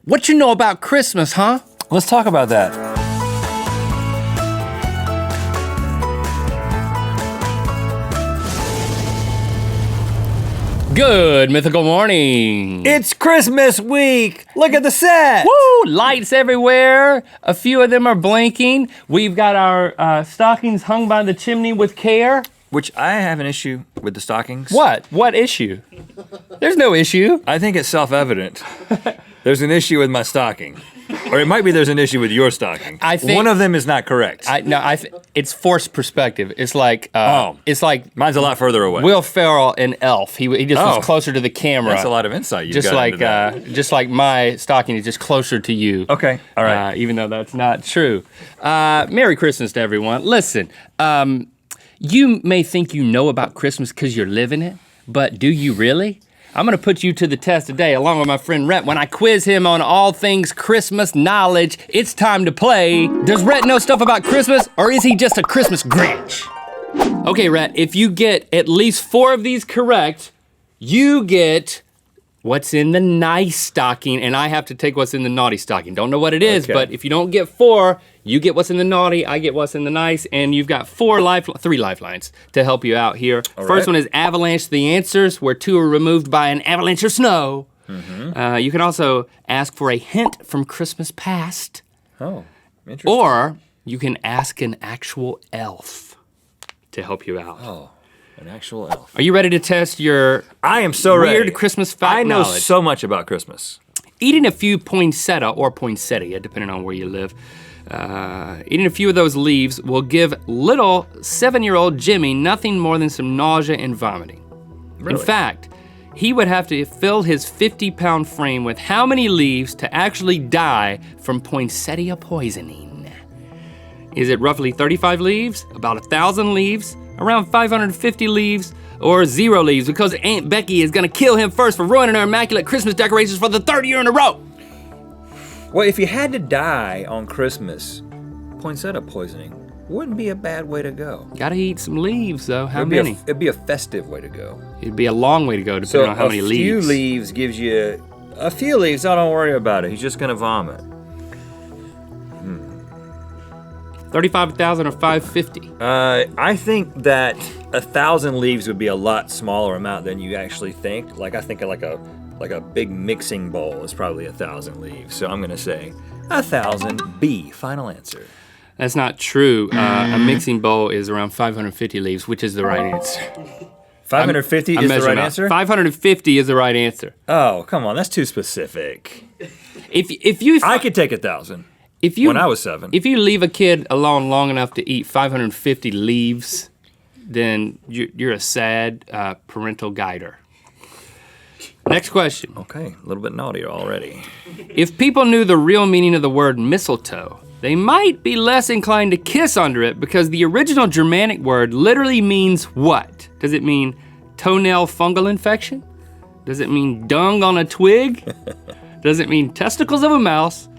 What you know about Christmas, huh? Let's talk about that. Good mythical morning. It's Christmas week. Look at the set. Woo! Lights everywhere. A few of them are blinking. We've got our stockings hung by the chimney with care. Which I have an issue with the stockings. What? What issue? There's no issue. I think it's self-evident. There's an issue with my stocking. Or it might be there's an issue with your stocking. I think one of them is not correct. It's forced perspective. It's like it's like mine's a lot further away. Will Ferrell in Elf. He just was closer to the camera. That's a lot of insight you just got like into that. just like my stocking is just closer to you. Okay, all right. Even though that's not true. Merry Christmas to everyone. Listen, you may think you know about Christmas because you're living it, but do you really? I'm gonna put you to the test today along with my friend Rhett when I quiz him on all things Christmas knowledge. It's time to play. Does Rhett know stuff about Christmas or is he just a Christmas Grinch? Okay, Rhett, if you get at least 4 of these correct, you get what's in the nice stocking and I have to take what's in the naughty stocking. Don't know what it is, but if you don't get 4, you get what's in the naughty, I get what's in the nice, and you've got 3 lifelines to help you out here. First one is avalanche the answers, where 2 are removed by an avalanche of snow. Mm-hmm. You can also ask for a hint from Christmas past. Oh, interesting. Or you can ask an actual elf to help you out. Oh, an actual elf. Are you ready to test your I am so ready. Weird Christmas fact knowledge? I know so much about Christmas. Eating a few poinsettia or poinsettia, depending on where you live, eating a few of those leaves will give little 7-year-old Jimmy nothing more than some nausea and vomiting. Really? In fact, he would have to fill his 50-pound frame with how many leaves to actually die from poinsettia poisoning? Is it roughly 35 leaves, about 1,000 leaves, around 550 leaves, or 0 leaves because Aunt Becky is gonna kill him first for ruining her immaculate Christmas decorations for the 3rd year in a row? Well, if you had to die on Christmas, poinsettia poisoning wouldn't be a bad way to go. Gotta eat some leaves though, how It'd many? It'd be a festive way to go. It'd be a long way to go depending on how many a leaves. few leaves gives you, a few leaves, oh, don't worry about it. He's just gonna vomit. 35,000 or 550? I think that 1,000 leaves would be a lot smaller amount than you actually think. Like I think like a big mixing bowl is probably 1,000 leaves. So I'm gonna say 1,000 B, final answer. That's not true. A mixing bowl is around 550 leaves, which is the right answer. 550 is the right answer? 550 is the right answer. Oh, come on, that's too specific. If you I could take 1,000. When I was 7. If you leave a kid alone long enough to eat 550 leaves, then you're a sad parental guider. Next question. Okay, a little bit naughty already. If people knew the real meaning of the word mistletoe, they might be less inclined to kiss under it because the original Germanic word literally means what? Does it mean toenail fungal infection? Does it mean dung on a twig? Does it mean testicles of a mouse?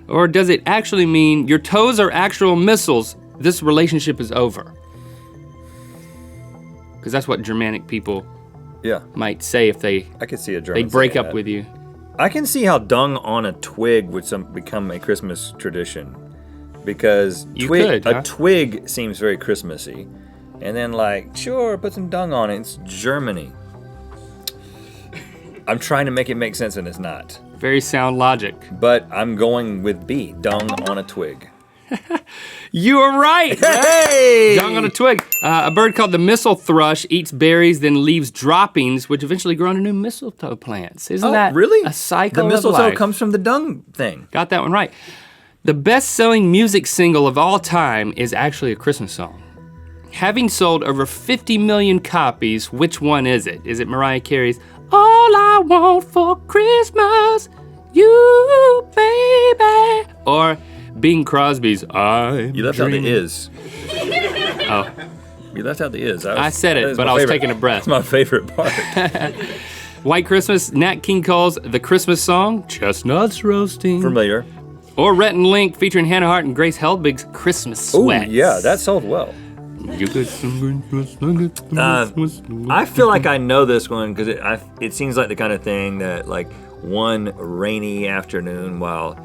Or does it actually mean your toes are actual missiles, this relationship is over? Because that's what Germanic people might say if they I could see a German break saying up that. with you. I can see how dung on a twig would become a Christmas tradition. Because a twig seems very Christmassy. And then like, sure, put some dung on it, it's Germany. I'm trying to make it make sense and it's not. Very sound logic. But I'm going with B, dung on a twig. You are right. Hey! Dung on a twig. A bird called the mistle thrush eats berries, then leaves droppings, which eventually grow into new mistletoe plants. Isn't that really? A cycle The mistletoe of life? comes from the dung thing. Got that one right. The best-selling music single of all time is actually a Christmas song. Having sold over 50 million copies, which one is it? Is it Mariah Carey's All I Want for Christmas, You Baby? Or Bing Crosby's I'm You left out the Dreaming? is. Oh. You left out the is. I said it, but I was taking a breath. That's my favorite part. White Christmas, Nat King Cole's The Christmas Song, Chestnuts Roasting. Familiar. Or Rhett Link featuring Hannah Hart and Grace Helbig's Christmas Oh, Sweats. yeah, that sold well. You get some I feel like I know this one because it seems like the kind of thing that like one rainy afternoon while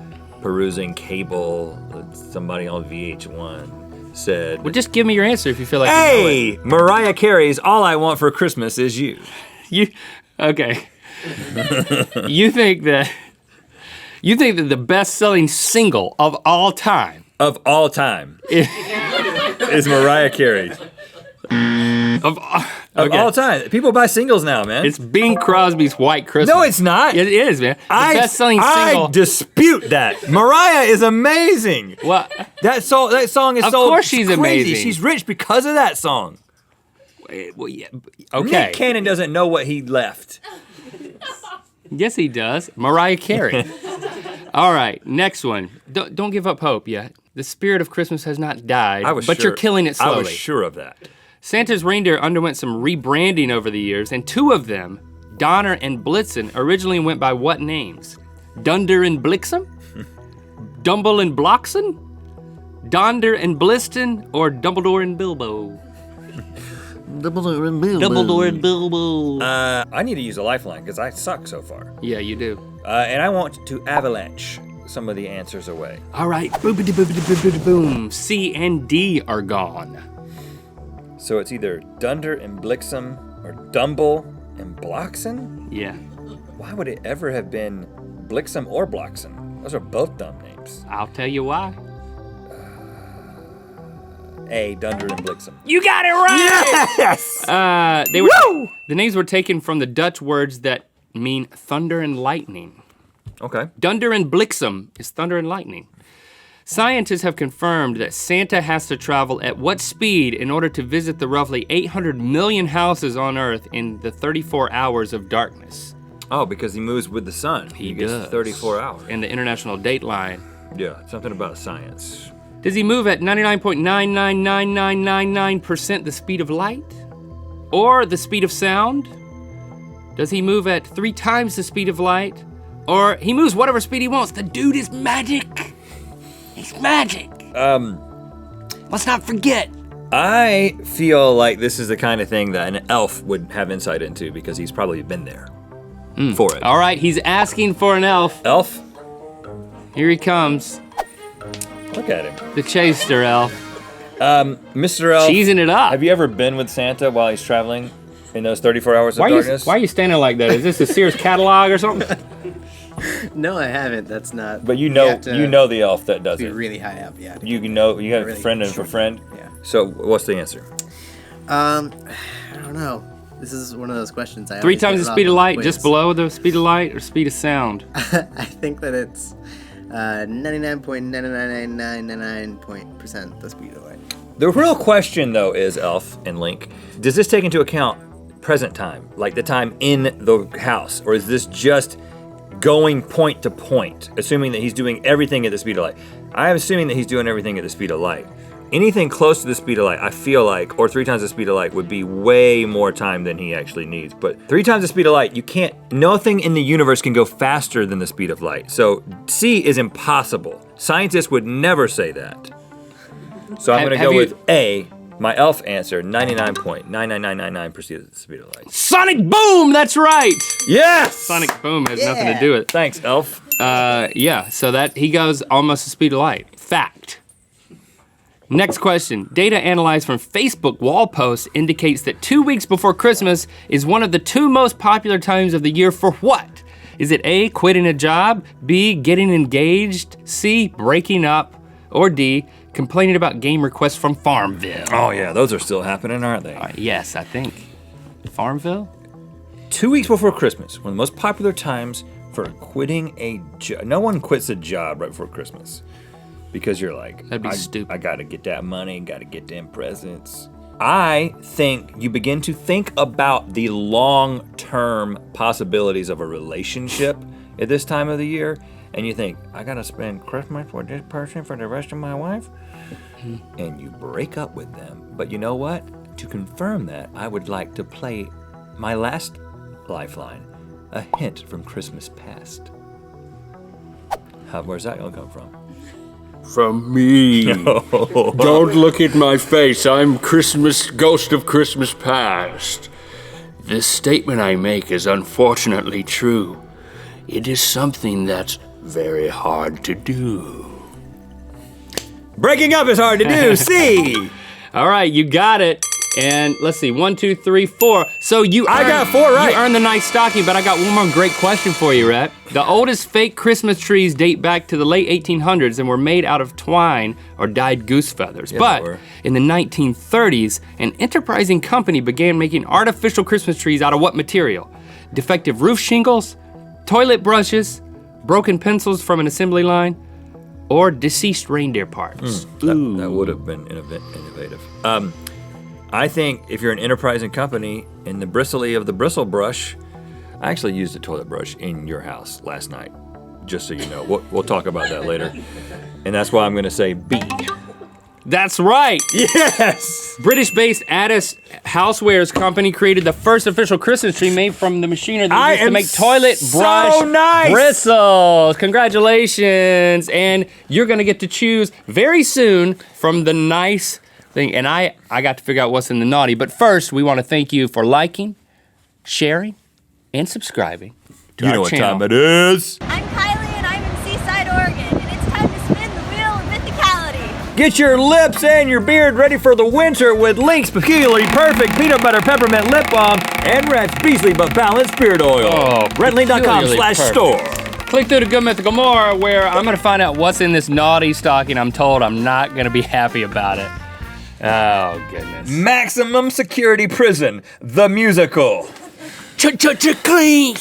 perusing cable, somebody on VH1 said, Well, just give me your answer if you feel like you know it. Hey, Mariah Carey's All I Want for Christmas Is You. Okay. You think that the best-selling single of all time is Mariah Carey's. Of all time. People buy singles now, man. It's Bing Crosby's White Christmas. No, it's not. It is, man. The best-selling single. I dispute that. Mariah is amazing. Well, that song is so of course she's crazy. amazing. She's rich because of that song. well, yeah, okay. Nick Cannon doesn't know what he left. Yes, he does. Mariah Carey. All right, next one. Don't give up hope yet. The spirit of Christmas has not died, but you're killing it slowly. I was sure of that. Santa's reindeer underwent some rebranding over the years, and two of them, Donner and Blitzen, originally went by what names? Dunder and Blixen? Dumble and Bloxen? Donder and Bliston? Or Dumbledore and Bilbo? Dumbledore and Bilbo. I need to use a lifeline because I suck so far. Yeah, you do. And I want to avalanche some of the answers away. All right, boopity boopity boopity boom. C and D are gone. So it's either Dunder and Blixen or Dumble and Bloxen? Yeah. Why would it ever have been Blixen or Bloxen? Those are both dumb names. I'll tell you why. A, Dunder and Blixen. You got it right! Yes! The names were taken from the Dutch words that mean thunder and lightning. Okay. Dunder and Blixen is thunder and lightning. Scientists have confirmed that Santa has to travel at what speed in order to visit the roughly 800 million houses on Earth in the 34 hours of darkness. Oh, because he moves with the sun. He gets does. 34 hours. In the International Dateline. Yeah, something about science. Does he move at 99.999999% the speed of light? Or the speed of sound? Does he move at 3 times the speed of light? Or he moves whatever speed he wants. The dude is magic. He's magic. Let's not forget. I feel like this is the kind of thing that an elf would have insight into because he's probably been there for it. All right, he's asking for an elf. Elf? Here he comes. Look at him. The chaser elf. Mr. Elf. Cheesing it up. Have you ever been with Santa while he's traveling in those 34 hours of darkness? Why are you standing like that? Is this a Sears catalog or something? No, I haven't. That's not. But you know the elf that does be it. really high up, yeah. You know, you have really a friend and a friend. Yeah. So what's the answer? I don't know. This is one of those questions. 3 times the speed of light, just below the speed of light, or speed of sound? I think that it's 99.99999% the speed of light. The real question, though, is, Elf and Link, does this take into account present time, like the time in the house, or is this just going point to point, assuming that he's doing everything at the speed of light? I am assuming that he's doing everything at the speed of light. Anything close to the speed of light, I feel like, or 3 times the speed of light, would be way more time than he actually needs. But 3 times the speed of light, nothing in the universe can go faster than the speed of light. So C is impossible. Scientists would never say that. So I'm gonna go with A, my elf answer, 99.99999% of the speed of light. Sonic boom, that's right! Yes! Sonic boom has nothing to do with it. Thanks, elf. Yeah, so that he goes almost the speed of light. Fact. Next question. Data analyzed from Facebook wall posts indicates that 2 weeks before Christmas is one of the 2 most popular times of the year for what? Is it A, quitting a job, B, getting engaged, C, breaking up, or D, complaining about game requests from Farmville? Oh yeah, those are still happening, aren't they? Yes, I think. Farmville? 2 weeks before Christmas, one of the most popular times for quitting a job. No one quits a job right before Christmas. Because you're like, that'd be stupid. I gotta get that money, gotta get them presents. I think you begin to think about the long-term possibilities of a relationship at this time of the year, and you think, I gotta spend Christmas with this person for the rest of my life? And you break up with them. But you know what? To confirm that, I would like to play my last lifeline, a hint from Christmas past. Where's that gonna come from? From me. Don't look at my face. I'm Ghost of Christmas Past. This statement I make is unfortunately true. it is something that's very hard to do. Breaking up is hard to do. C. All right, you got it. And let's see, 1, 2, 3, 4. So I got 4 right. You earned the nice stocking, but I got one more great question for you, Rhett. The oldest fake Christmas trees date back to the late 1800s and were made out of twine or dyed goose feathers. Yeah, but they were. in the 1930s, an enterprising company began making artificial Christmas trees out of what material? Defective roof shingles, toilet brushes, broken pencils from an assembly line, or deceased reindeer parts? That would have been innovative. I think if you're an enterprising company, in the bristly of the bristle brush, I actually used a toilet brush in your house last night, just so you know. We'll talk about that later. And that's why I'm gonna say B. That's right. Yes! British-based Addis Housewares Company created the first official Christmas tree made from the machinery that used to make toilet brush nice. bristles. Congratulations. And you're gonna get to choose very soon from the nice thing. And I got to figure out what's in the naughty. But first, we wanna thank you for liking, sharing, and subscribing to You our know what channel. time it is. I'm Kylie and I'm in Seaside, Oregon, and it's time to spin the wheel of mythicality. Get your lips and your beard ready for the winter with Link's Peculiarly Perfect Peanut Butter Peppermint Lip Balm and Rhett's Beastly But Balanced Spirit Oil. Oh, RhettLink.com/store. Click through to Good Mythical More, where I'm gonna find out what's in this naughty stocking. I'm told I'm not gonna be happy about it. Oh, goodness. Maximum Security Prison, the musical. Clink!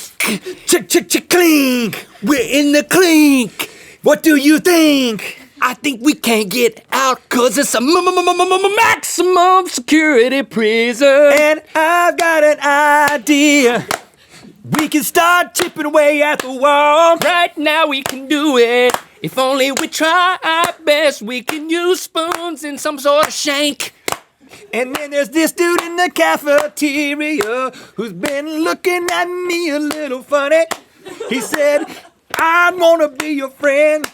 Clink! We're in the clink! What do you think? I think we can't get out cause it's a maximum security prison. And I've got an idea. We can start chipping away at the wall. Right now we can do it. If only we try our best, we can use spoons and some sort of shank. And then there's this dude in the cafeteria who's been looking at me a little funny. He said, I wanna be your friend,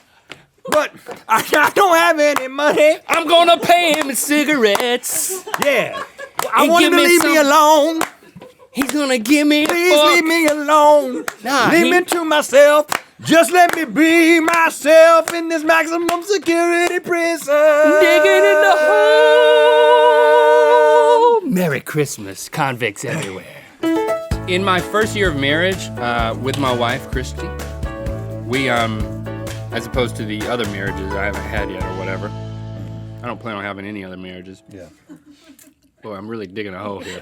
but I don't have any money. I'm gonna pay him in cigarettes. Yeah. I And want him give to me leave me some- alone. He's gonna give me a Please fuck. leave me alone. Nah, leave he- me to myself. Just let me be myself in this maximum security prison. Digging in the hole. Merry Christmas, convicts everywhere. In my first year of marriage with my wife, Christy, we, as opposed to the other marriages I haven't had yet or whatever, I don't plan on having any other marriages. Yeah. Boy, I'm really digging a hole here.